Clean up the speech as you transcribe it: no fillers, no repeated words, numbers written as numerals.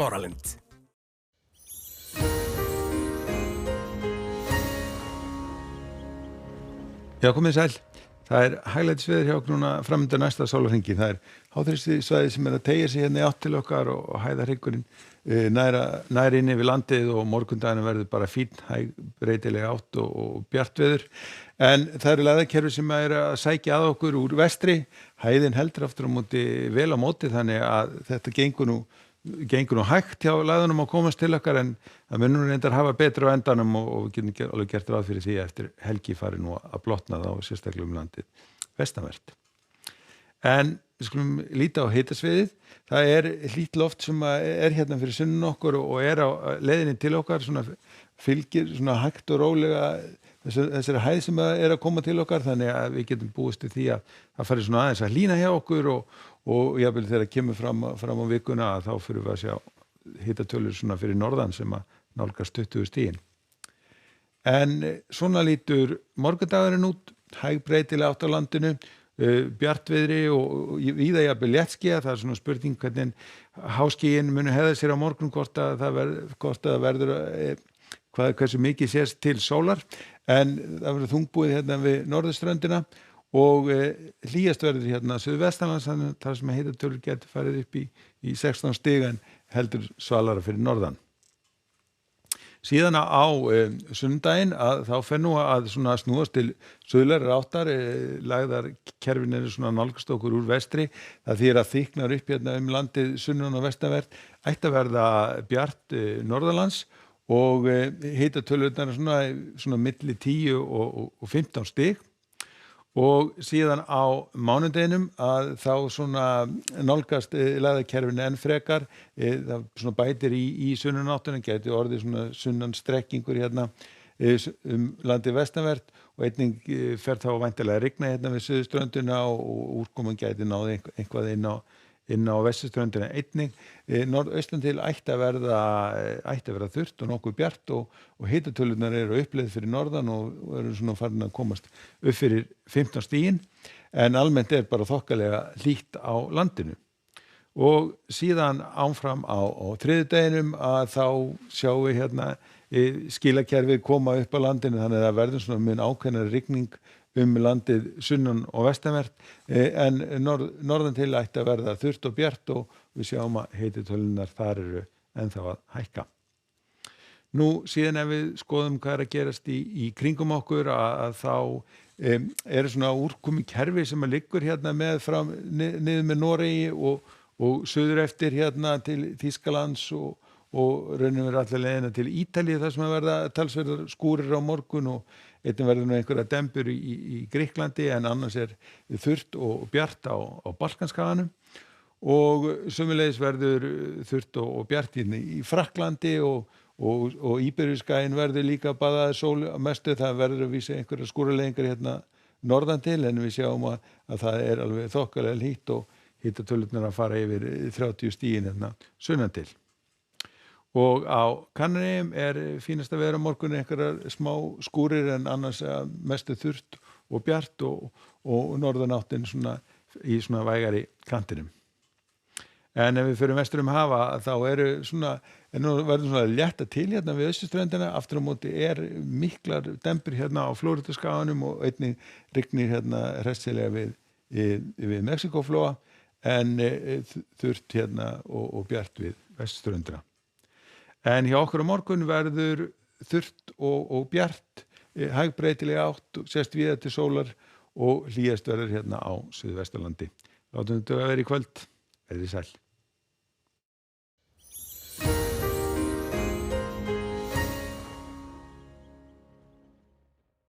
Smáralind. Já, komið sæl. Það hæglætisveður hjá okkur núna framöndan næsta sólarhringi. Það háþrýstisvæði sem að teygja sig hérna í átt til okkar og hæðarhryggurinn nær inn yfir landið og morgundaginn verður bara fín, breytileg átt og bjart veður. En það eru lægðakerfi sem að sækja að okkur úr vestri. Hæðin heldur aftur á móti vel á móti þannig að þetta gengur nú hægt hjá lægðunum að komast til okkar en það munur reyndar hafa betra á endanum og við getum alveg gert ráð fyrir því eftir helgi fari nú að blotna þá sérstaklega landið vestanvert. En við skulum líta á hitasviðið. Það hlýtt loft sem hérna fyrir sunnan okkur og á leiðinni til okkar, svona fylgir svona hægt og rólega þessari hæð sem að koma til okkar þannig að við getum búist til því að það fari svona aðeins að hlýna hjá okkur og jafnvel þegar það kemur fram á vikuna að þá fyrir við að sjá hitatölur svona fyrir norðan sem að nálgast 20 stigin. En svona lítur morgundagurinn út, hægbreytileg átt á landinu, bjartviðri og víða jafnvel léttskýjað. Það svona spurning hvernig háskýin munu hegða sér á morgun hvort að það verður hversu mikið sést til sólar en það verður þungbúið hérna við norðurströndina og hlýjast verður hérna suðvestanlands þar sem hitatölur getur farið upp í 16 stig en heldur svalara fyrir norðan. Síðan á sunnudaginn að þá fer nú að svona snúast til suðlægari áttar, lægðarkerfin svona nálgast okkur úr vestri, það þýðir að þykknar upp hérna landið sunnan og vestanvert, ætti að verða bjart norðanlands og hitatölurnar svona milli 10 og 15 stig og síðan á mánudeginum að þá svona nálgast lægðarkerfin enn frekar, það svona bætir í sunnanáttuna, gæti orðið svona sunnan strekkingur hérna landið vestanvert og einnig fer þá væntanlega að rigna hérna við suðurströndina og úrkoman gæti náð eitthvað inn á vesturströndina einnig. Norðaustan til ætti að verða þurrt og nokkuð bjart og hitatölurnar eru uppleið fyrir norðan og eru svona farin að komast upp fyrir 15 stigin en almennt bara þokkalega hlýtt á landinu. Og síðan áfram á þriðjudeginum að þá sjáum við hérna skilakerfið koma upp á landinu þannig að það verður svona mun ákveðnar rigning landið sunnan og vestanvert en norðan til ætti að verða þurrt og bjart og við sjáum að hitatölurnar þar eru ennþá að hækka. Nú síðan ef við skoðum hvað að gerast í kringum okkur að þá svona úrkomi kerfi sem að liggur hérna niður með Noregi og suður eftir hérna til Þýskalands og raunum við allar leiðina til Ítalíu þar sem að verða talsverðar skúrir á morgun og einnig verður nú einhverja dembur í Grikklandi en annars þurrt og bjart á Balkanskaganum og sömuleiðis verður þurrt og bjart í Frakklandi og Íberíuskaginn verður líka baðaður sól að mestu, það verður að vísa einhverja skúraleiðingar hérna norðan til en við sjáum að það alveg þokkalega hlýtt og hitatölurnar að fara yfir 30 stigin hérna sunnan til. Og á Kanaríeyjum fínasta veður á morgun einhverjar smá skúrir en annars mestu þurrt og bjart og norðanáttin svona í svona vægari kantinum. En ef við förum vestur hafa þá verður svona létta til hérna við austurströndina, aftur á móti miklar dembur hérna á Flórídaskaganum og einnig rignir hérna hressilega við Mexíkóflóa en þurrt hérna og bjart við vesturströndina. En hjá okkur á morgun verður þurrt og bjart, hægbreytileg átt, sést víða til sólar og hlýjast verður hérna á Suðvesturlandi. Látum þetta vera í kvöld, verið sæl.